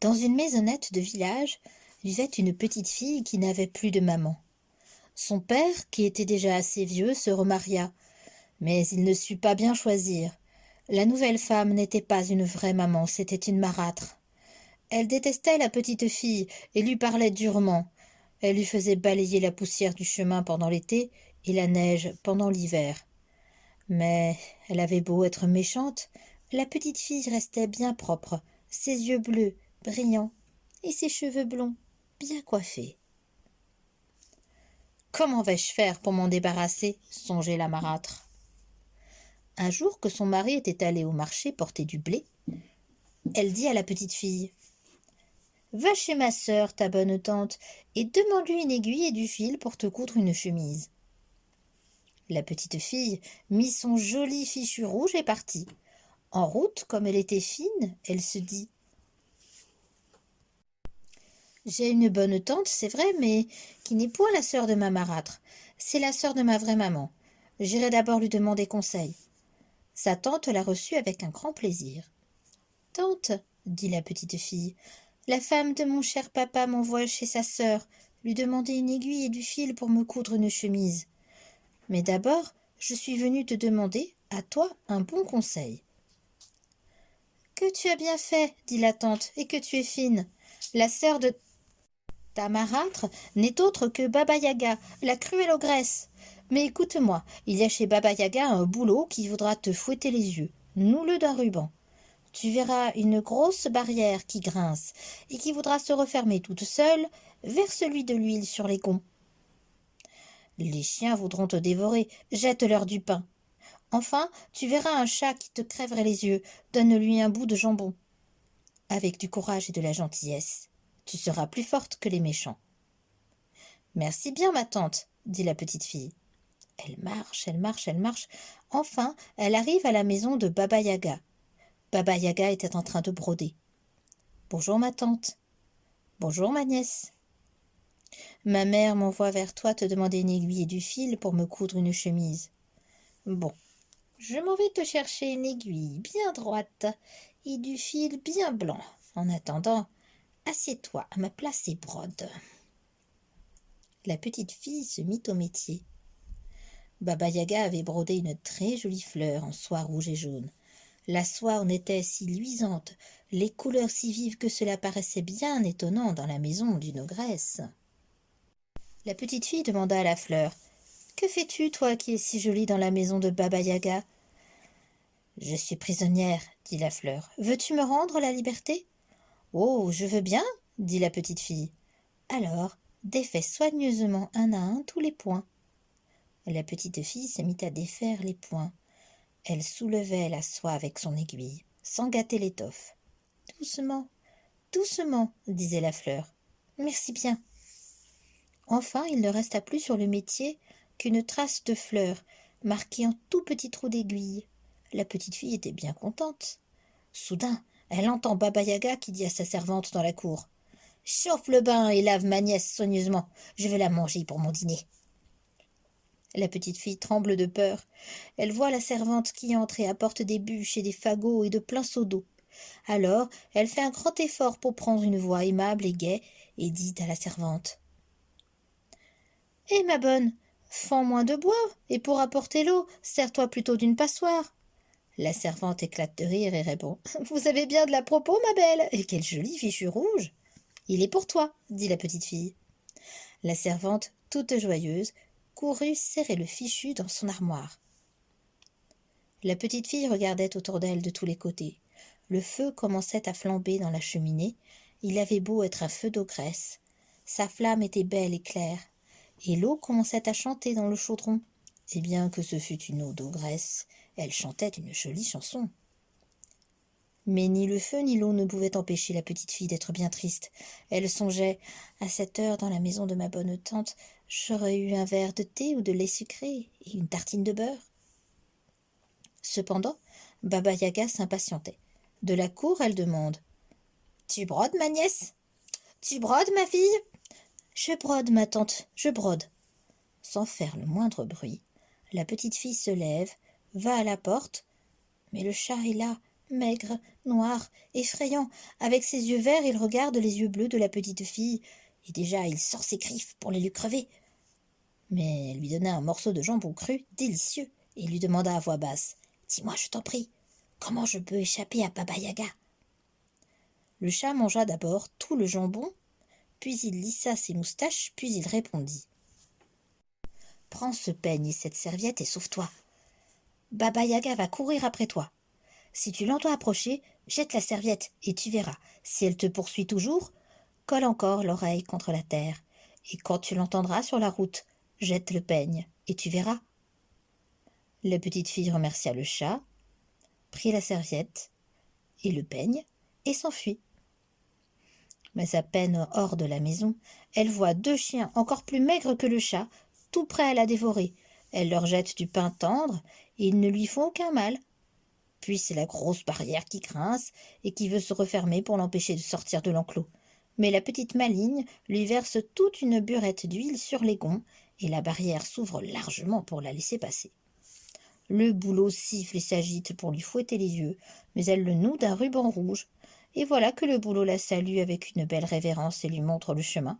Dans une maisonnette de village vivait une petite fille qui n'avait plus de maman. Son père, qui était déjà assez vieux, se remaria, mais il ne sut pas bien choisir. La nouvelle femme n'était pas une vraie maman, c'était une marâtre. Elle détestait la petite fille et lui parlait durement. Elle lui faisait balayer la poussière du chemin pendant l'été et la neige pendant l'hiver. Mais elle avait beau être méchante, la petite fille restait bien propre, ses yeux bleus, brillants, et ses cheveux blonds, bien coiffés. Comment vais-je faire pour m'en débarrasser? Songeait la marâtre. Un jour que son mari était allé au marché porter du blé, elle dit à la petite fille: Va chez ma sœur, ta bonne tante, et demande-lui une aiguille et du fil pour te coudre une chemise. La petite fille mit son joli fichu rouge et partit. En route, comme elle était fine, elle se dit: J'ai une bonne tante, c'est vrai, mais qui n'est point la sœur de ma marâtre. C'est la sœur de ma vraie maman. J'irai d'abord lui demander conseil. Sa tante la reçut avec un grand plaisir. Tante, dit la petite fille, la femme de mon cher papa m'envoie chez sa sœur, lui demander une aiguille et du fil pour me coudre une chemise. Mais d'abord, je suis venue te demander, à toi, un bon conseil. Que tu as bien fait, dit la tante, et que tu es fine. La sœur de ta marâtre n'est autre que Baba-Yaga, la cruelle ogresse. Mais écoute-moi, il y a chez Baba-Yaga un boulot qui voudra te fouetter les yeux. Noue-le d'un ruban. Tu verras une grosse barrière qui grince et qui voudra se refermer toute seule. Verse-lui de l'huile sur les gonds. Les chiens voudront te dévorer. Jette-leur du pain. Enfin, tu verras un chat qui te crèverait les yeux. Donne-lui un bout de jambon. Avec du courage et de la gentillesse, tu seras plus forte que les méchants. Merci bien, ma tante, dit la petite fille. Elle marche, elle marche, elle marche. Enfin, elle arrive à la maison de Baba-Yaga. Baba-Yaga était en train de broder. Bonjour, ma tante. Bonjour, ma nièce. Ma mère m'envoie vers toi te demander une aiguille et du fil pour me coudre une chemise. Bon, je m'en vais te chercher une aiguille bien droite et du fil bien blanc. En attendant, assieds-toi à ma place et brode. La petite fille se mit au métier. Baba-Yaga avait brodé une très jolie fleur en soie rouge et jaune. La soie en était si luisante, les couleurs si vives que cela paraissait bien étonnant dans la maison d'une ogresse. La petite fille demanda à la fleur: Que fais-tu, toi qui es si jolie dans la maison de Baba-Yaga? Je suis prisonnière, dit la fleur. Veux-tu me rendre la liberté? Oh, je veux bien, dit la petite fille. Alors, défais soigneusement un à un tous les points. La petite fille se mit à défaire les points. Elle soulevait la soie avec son aiguille, sans gâter l'étoffe. Doucement, doucement, disait la fleur. Merci bien. Enfin, il ne resta plus sur le métier qu'une trace de fleur, marquée en tout petit trou d'aiguille. La petite fille était bien contente. Soudain, elle entend Baba-Yaga qui dit à sa servante dans la cour: Chauffe le bain et lave ma nièce soigneusement, je vais la manger pour mon dîner. La petite fille tremble de peur. Elle voit la servante qui entre et apporte des bûches et des fagots et de pleins seaux d'eau. Alors, elle fait un grand effort pour prendre une voix aimable et gaie et dit à la servante: Eh, ma bonne, fends moins de bois, et pour apporter l'eau, sers-toi plutôt d'une passoire. La servante éclate de rire et répond: Vous avez bien de la propos, ma belle, et quel joli fichu rouge. Il est pour toi, dit la petite fille. La servante, toute joyeuse, courut serrer le fichu dans son armoire. La petite fille regardait autour d'elle de tous les côtés. Le feu commençait à flamber dans la cheminée. Il avait beau être un feu d'ogresse, sa flamme était belle et claire, et l'eau commençait à chanter dans le chaudron. Et bien que ce fût une eau d'ogresse, elle chantait une jolie chanson. Mais ni le feu ni l'eau ne pouvaient empêcher la petite fille d'être bien triste. Elle songeait: à cette heure, dans la maison de ma bonne tante, j'aurais eu un verre de thé ou de lait sucré et une tartine de beurre. Cependant, Baba-Yaga s'impatientait. De la cour, elle demande: Tu brodes, ma nièce? Tu brodes, ma fille? Je brode, ma tante, je brode. Sans faire le moindre bruit, la petite fille se lève, va à la porte, mais le chat est là, Maigre, noir, effrayant, avec ses yeux verts, il regarde les yeux bleus de la petite fille, et déjà il sort ses griffes pour les lui crever. Mais elle lui donna un morceau de jambon cru, délicieux, et lui demanda à voix basse: « Dis-moi, je t'en prie, comment je peux échapper à Baba Yaga ?» Le chat mangea d'abord tout le jambon, puis il lissa ses moustaches, puis il répondit: « Prends ce peigne et cette serviette et sauve-toi. Baba Yaga va courir après toi. Si tu l'entends approcher, jette la serviette et tu verras. Si elle te poursuit toujours, colle encore l'oreille contre la terre. Et quand tu l'entendras sur la route, jette le peigne et tu verras. » La petite fille remercia le chat, prit la serviette et le peigne et s'enfuit. Mais à peine hors de la maison, elle voit 2 chiens encore plus maigres que le chat, tout prêts à la dévorer. Elle leur jette du pain tendre et ils ne lui font aucun mal. Puis c'est la grosse barrière qui grince et qui veut se refermer pour l'empêcher de sortir de l'enclos. Mais la petite maligne lui verse toute une burette d'huile sur les gonds et la barrière s'ouvre largement pour la laisser passer. Le bouleau siffle et s'agite pour lui fouetter les yeux, mais elle le noue d'un ruban rouge. Et voilà que le bouleau la salue avec une belle révérence et lui montre le chemin.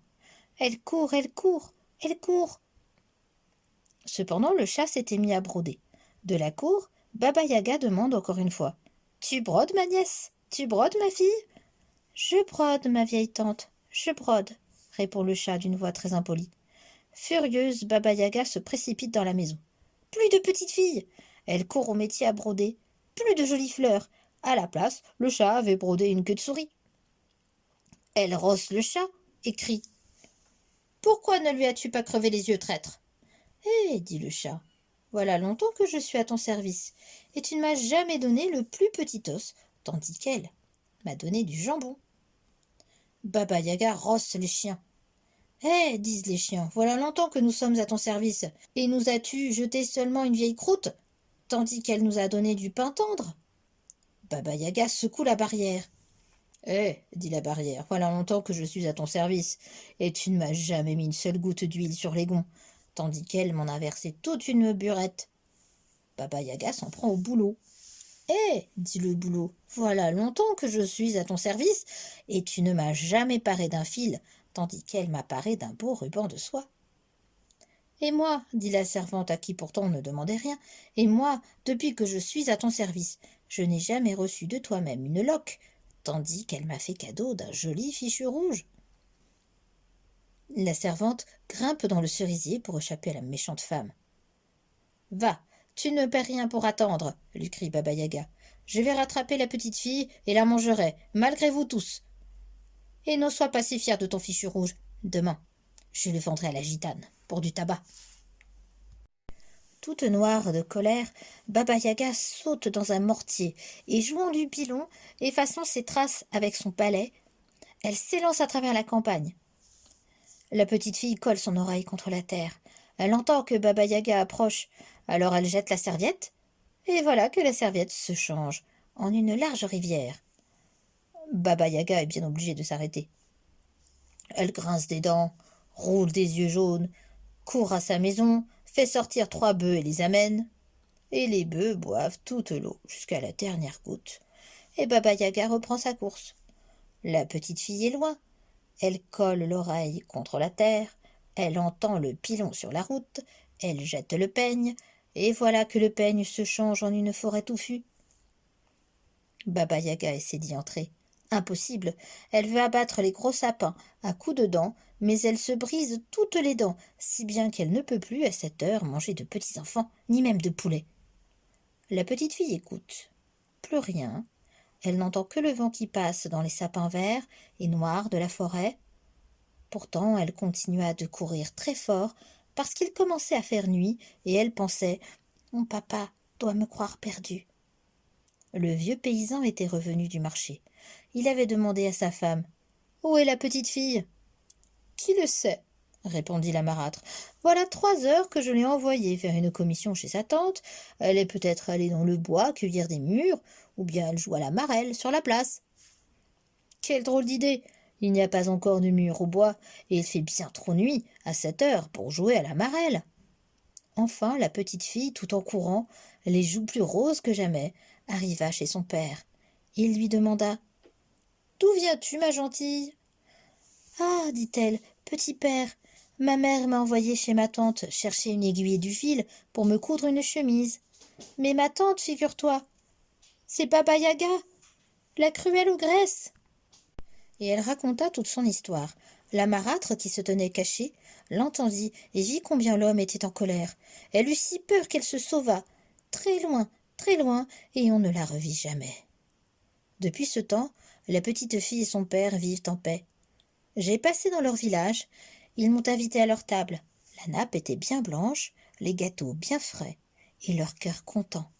Elle court, elle court, elle court. Cependant, le chat s'était mis à broder. De la cour, Baba Yaga demande encore une fois: « Tu brodes, ma nièce? Tu brodes, ma fille ?»« Je brode, ma vieille tante, je brode, » répond le chat d'une voix très impolie. Furieuse, Baba Yaga se précipite dans la maison. Plus de petite fille. Elle court au métier à broder. Plus de jolies fleurs. À la place, le chat avait brodé une queue de souris. Elle rosse le chat et crie: « Pourquoi ne lui as-tu pas crevé les yeux, traître ?» « dit le chat, voilà longtemps que je suis à ton service, et tu ne m'as jamais donné le plus petit os, tandis qu'elle m'a donné du jambon. » Baba Yaga rosse les chiens. « disent les chiens, voilà longtemps que nous sommes à ton service, et nous as-tu jeté seulement une vieille croûte, tandis qu'elle nous a donné du pain tendre ?» Baba Yaga secoue la barrière. « dit la barrière, voilà longtemps que je suis à ton service, et tu ne m'as jamais mis une seule goutte d'huile sur les gonds, tandis qu'elle m'en a versé toute une burette. » Baba Yaga s'en prend au bouleau. « dit le bouleau, voilà longtemps que je suis à ton service, et tu ne m'as jamais paré d'un fil, tandis qu'elle m'a paré d'un beau ruban de soie. »« Et moi, dit la servante à qui pourtant on ne demandait rien, et moi, depuis que je suis à ton service, je n'ai jamais reçu de toi-même une loque, tandis qu'elle m'a fait cadeau d'un joli fichu rouge. » La servante grimpe dans le cerisier pour échapper à la méchante femme. « Va, tu ne perds rien pour attendre, » lui crie Baba Yaga. « Je vais rattraper la petite fille et la mangerai, malgré vous tous. Et ne sois pas si fier de ton fichu rouge. Demain, je le vendrai à la gitane pour du tabac. » Toute noire de colère, Baba Yaga saute dans un mortier et, jouant du pilon, effaçant ses traces avec son balai, elle s'élance à travers la campagne. La petite fille colle son oreille contre la terre. Elle entend que Baba Yaga approche, alors elle jette la serviette, et voilà que la serviette se change en une large rivière. Baba Yaga est bien obligée de s'arrêter. Elle grince des dents, roule des yeux jaunes, court à sa maison, fait sortir 3 bœufs et les amène. Et les bœufs boivent toute l'eau jusqu'à la dernière goutte. Et Baba Yaga reprend sa course. La petite fille est loin. Elle colle l'oreille contre la terre, elle entend le pilon sur la route, elle jette le peigne, et voilà que le peigne se change en une forêt touffue. Baba Yaga essaie d'y entrer. Impossible, elle veut abattre les gros sapins à coups de dents, mais elle se brise toutes les dents, si bien qu'elle ne peut plus à cette heure manger de petits enfants, ni même de poulet. La petite fille écoute. Plus rien. Elle n'entend que le vent qui passe dans les sapins verts et noirs de la forêt. Pourtant, elle continua de courir très fort parce qu'il commençait à faire nuit et elle pensait « Mon papa doit me croire perdue. » Le vieux paysan était revenu du marché. Il avait demandé à sa femme « Où est la petite fille ?»« Qui le sait ?» répondit la marâtre. « Voilà 3 heures que je l'ai envoyée faire une commission chez sa tante. Elle est peut-être allée dans le bois cueillir des mûres, ou bien elle joue à la marelle sur la place. » Quelle drôle d'idée! Il n'y a pas encore de mûres au bois, et il fait bien trop nuit à cette heure pour jouer à la marelle. Enfin, la petite fille, tout en courant, les joues plus roses que jamais, arriva chez son père. Il lui demanda: D'où viens-tu, ma gentille? Ah, dit-elle, petit père, ma mère m'a envoyée chez ma tante chercher une aiguille du fil pour me coudre une chemise. Mais ma tante, figure-toi, c'est Baba Yaga, la cruelle ogresse. Et elle raconta toute son histoire. La marâtre, qui se tenait cachée, l'entendit et vit combien l'homme était en colère. Elle eut si peur qu'elle se sauva, très loin, et on ne la revit jamais. Depuis ce temps, la petite fille et son père vivent en paix. J'ai passé dans leur village, ils m'ont invité à leur table. La nappe était bien blanche, les gâteaux bien frais, et leur cœur content.